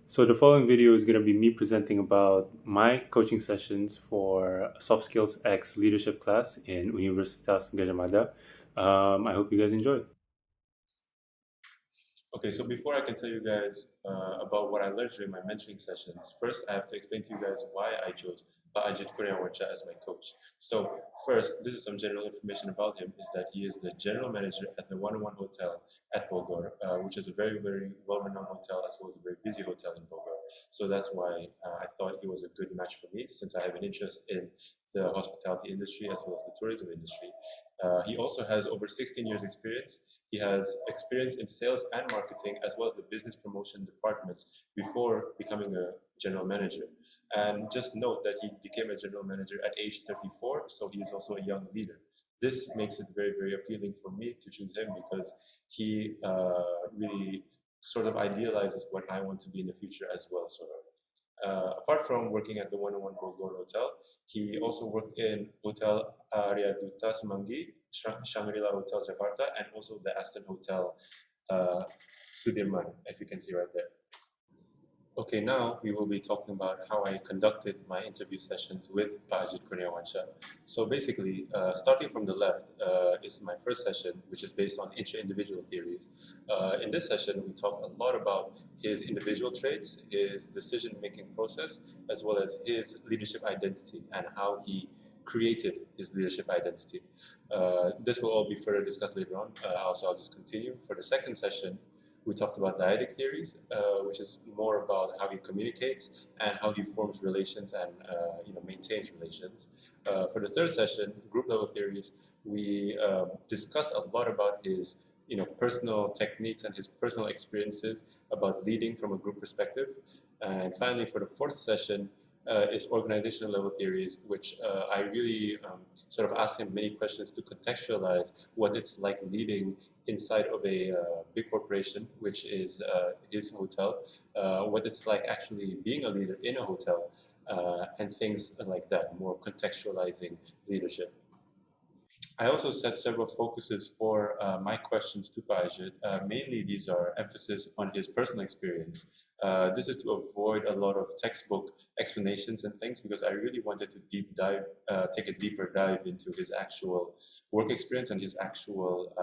So the following video is going to be me presenting about my coaching sessions for Soft Skills X leadership class in Universitas Gajah Mada. I hope you guys enjoy. Okay, so before I can tell you guys about what I learned during my mentoring sessions, first I have to explain to you guys why I chose Ajit Kuryawancha as my coach. So first, this is some general information about him, is that he is the general manager at the 101 Hotel at Bogor, which is a very, very well-renowned hotel as well as a very busy hotel in Bogor. So that's why I thought he was a good match for me, since I have an interest in the hospitality industry as well as the tourism industry. He also has over 16 years experience. He has experience in sales and marketing as well as the business promotion departments before becoming a general manager. And just note that he became a general manager at age 34, so he is also a young leader. This makes it very, very appealing for me to choose him because he really sort of idealizes what I want to be in the future as well, sort of. Apart from working at the 101 Bogor Hotel, he also worked in Hotel Arya Duta Semanggi, Shangri-La Hotel Jakarta, and also the Aston Hotel Sudirman, if you can see right there. Okay, now we will be talking about how I conducted my interview sessions with Ajit Kurniawansyah. So basically, starting from the left is my first session, which is based on intra-individual theories. In this session, we talk a lot about his individual traits, his decision-making process, as well as his leadership identity and how he created his leadership identity. This will all be further discussed later on, so I'll just continue. For the second session, we talked about dyadic theories, which is more about how he communicates and how he forms relations and maintains relations. For the third session, group level theories, we discussed a lot about his personal techniques and his personal experiences about leading from a group perspective. And finally, for the fourth session, is organizational level theories, which I really sort of asked him many questions to contextualize what it's like leading inside of a big corporation, which is his hotel, what it's like actually being a leader in a hotel, and things like that, more contextualizing leadership. I also set several focuses for my questions to Bajit. Mainly, these are emphasis on his personal experience. This is to avoid a lot of textbook explanations and things because I really wanted to take a deeper dive into his actual work experience and his actual,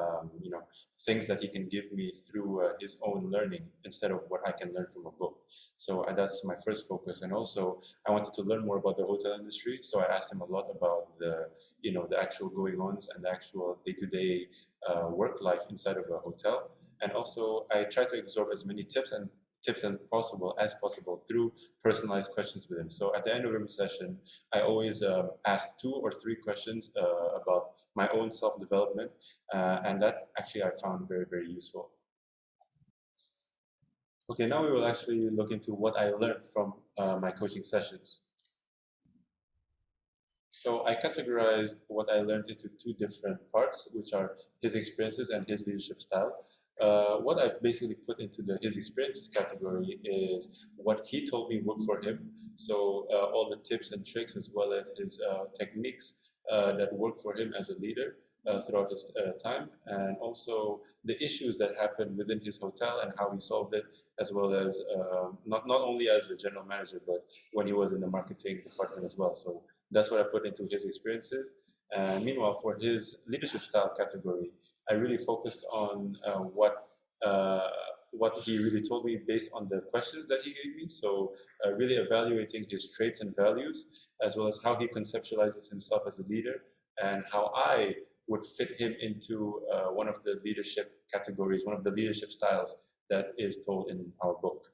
things that he can give me through his own learning instead of what I can learn from a book. So that's my first focus. And also, I wanted to learn more about the hotel industry. So I asked him a lot about the actual going ons and the actual day-to-day work life inside of a hotel. And also, I try to absorb as many tips and possible as possible through personalized questions with him. So at the end of every session, I always ask 2 or 3 questions about my own self-development, and that actually I found very, very useful. Okay, now we will actually look into what I learned from my coaching sessions. So I categorized what I learned into 2 different parts, which are his experiences and his leadership style. What I basically put into the his experiences category is what he told me worked for him. So all the tips and tricks as well as his techniques that worked for him as a leader throughout his time, and also the issues that happened within his hotel and how he solved it, as well as not only as a general manager, but when he was in the marketing department as well. So that's what I put into his experiences. And meanwhile, for his leadership style category, I really focused on uh, what he really told me based on the questions that he gave me. So really evaluating his traits and values, as well as how he conceptualizes himself as a leader, and how I would fit him into one of the leadership categories, one of the leadership styles that is told in our book.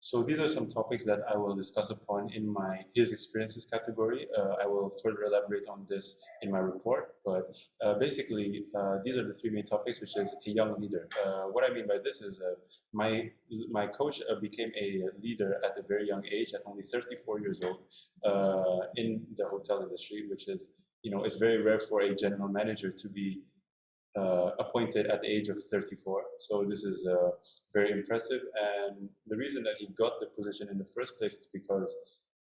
So these are some topics that I will discuss upon in my his experiences category. I will further elaborate on this in my report, but basically these are the 3 main topics, which is a young leader. What I mean by this is my coach became a leader at a very young age, at only 34 years old, in the hotel industry, which is it's very rare for a general manager to be appointed at the age of 34. So this is very impressive. And the reason that he got the position in the first place is because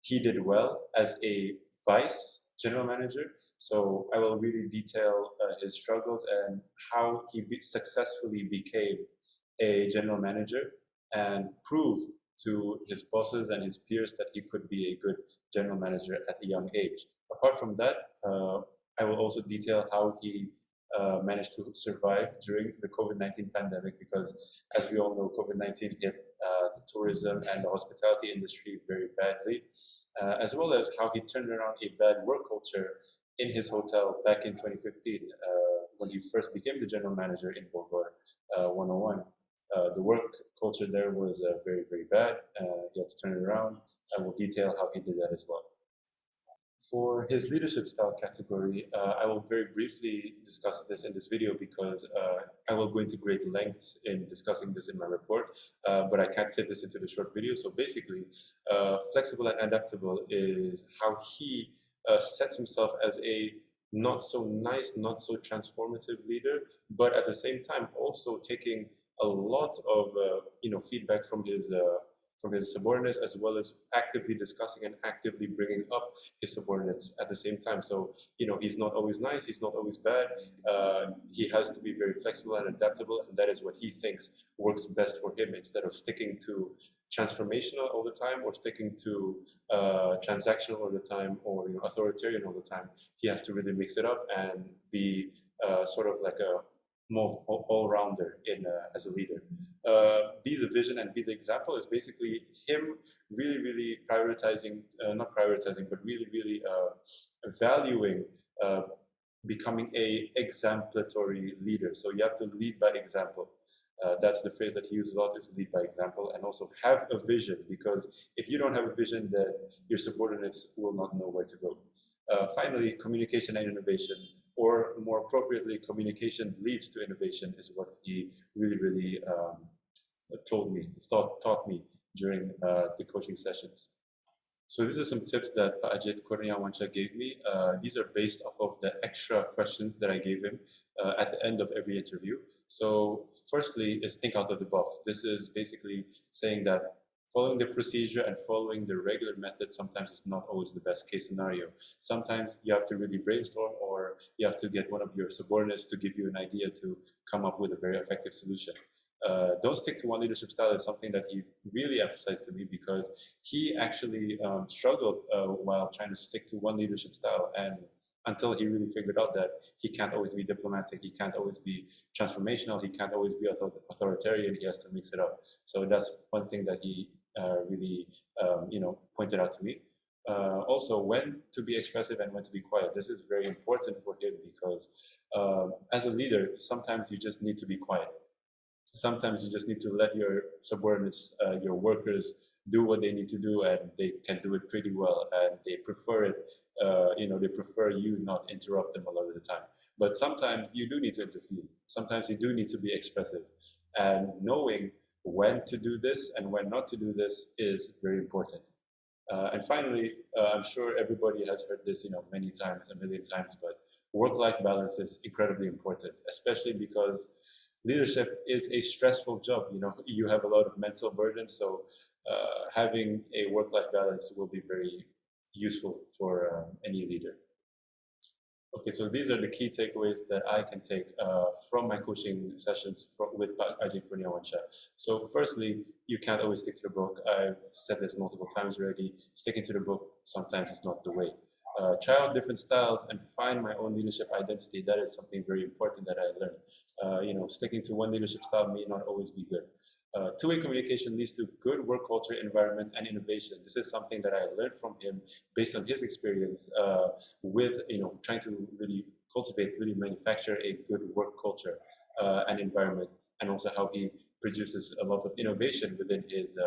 he did well as a vice general manager. So I will really detail his struggles and how he successfully became a general manager and proved to his bosses and his peers that he could be a good general manager at a young age. Apart from that, I will also detail how he managed to survive during the COVID-19 pandemic, because as we all know, COVID-19 hit the tourism and the hospitality industry very badly, as well as how he turned around a bad work culture in his hotel back in 2015 when he first became the general manager in Bogor 101. The work culture there was very, very bad. He had to turn it around. I will detail how he did that as well. For his leadership style category, I will very briefly discuss this in this video because I will go into great lengths in discussing this in my report, but I can't fit this into the short video. So basically, flexible and adaptable is how he sets himself as a not so nice, not so transformative leader, but at the same time also taking a lot of feedback from his subordinates, as well as actively discussing and actively bringing up his subordinates at the same time. So, he's not always nice, he's not always bad. He has to be very flexible and adaptable, and that is what he thinks works best for him, instead of sticking to transformational all the time, or sticking to transactional all the time, or authoritarian all the time. He has to really mix it up and be sort of like a more all-rounder as a leader. Be the vision and be the example is basically him really prioritizing, not prioritizing, but really valuing becoming a exemplary leader. So you have to lead by example. That's the phrase that he uses a lot, is lead by example, and also have a vision, because if you don't have a vision, then your subordinates will not know where to go. Finally, communication and innovation, or more appropriately, communication leads to innovation, is what he really taught me during the coaching sessions. So these are some tips that Ajit Kurniawancha gave me. These are based off of the extra questions that I gave him at the end of every interview. So firstly is think out of the box. This is basically saying that following the procedure and following the regular method sometimes is not always the best case scenario. Sometimes you have to really brainstorm, or you have to get one of your subordinates to give you an idea to come up with a very effective solution. Don't stick to one leadership style is something that he really emphasized to me, because he actually struggled while trying to stick to one leadership style, and until he really figured out that he can't always be diplomatic, he can't always be transformational, he can't always be authoritarian, he has to mix it up. So that's one thing that he really pointed out to me. Also, when to be expressive and when to be quiet. This is very important for him, because as a leader, sometimes you just need to be quiet. Sometimes you just need to let your subordinates, your workers, do what they need to do, and they can do it pretty well, and they prefer it. They prefer you not interrupt them a lot of the time. But sometimes you do need to intervene. Sometimes you do need to be expressive, and knowing when to do this and when not to do this is very important. And finally, I'm sure everybody has heard this, many times, a million times, but work-life balance is incredibly important, especially because leadership is a stressful job. You have a lot of mental burden, so having a work-life balance will be very useful for any leader. Okay, so these are the key takeaways that I can take from my coaching sessions with Ajit Kurniawancha. So firstly, you can't always stick to the book. I've said this multiple times already. Sticking to the book sometimes is not the way. Try out different styles and find my own leadership identity. That is something very important that I learned. Sticking to one leadership style may not always be good. Two-way communication leads to good work culture, environment, and innovation. This is something that I learned from him based on his experience with trying to really cultivate, really manufacture a good work culture and environment, and also how he produces a lot of innovation within his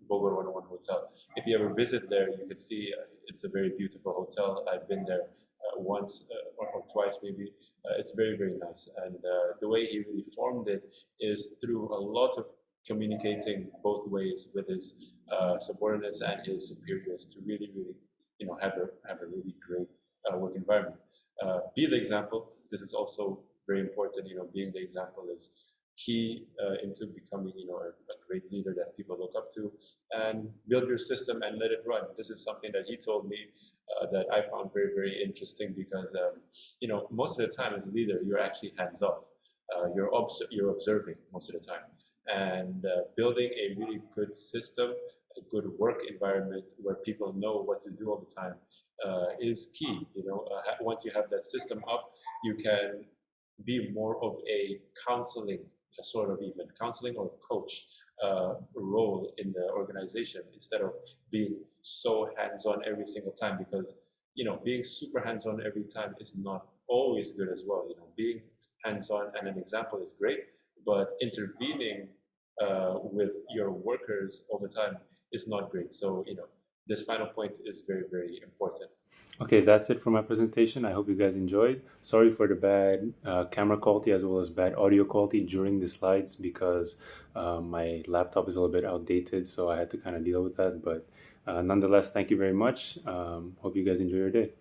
Bogor 101 hotel. If you ever visit there, you can see it's a very beautiful hotel. I've been there once or twice maybe. It's very nice, and the way he really formed it is through a lot of communicating both ways with his subordinates and his superiors to really have a really great work environment. Be the example. This is also very important. Being the example is key into becoming a great leader that people look up to. And build your system and let it run. This is something that he told me that I found very interesting, because most of the time as a leader you're actually hands off. You're observing most of the time. and building a really good system, a good work environment where people know what to do all the time is key. Once you have that system up, you can be more of a counseling, a sort of even counseling or coach role in the organization instead of being so hands-on every single time, because being super hands-on every time is not always good as well. Being hands-on and an example is great, but intervening with your workers all the time is not great. So this final point is very, very important. Okay, that's it for my presentation. I hope you guys enjoyed. Sorry for the bad camera quality as well as bad audio quality during the slides, because my laptop is a little bit outdated, so I had to kind of deal with that. But nonetheless, thank you very much. Hope you guys enjoy your day.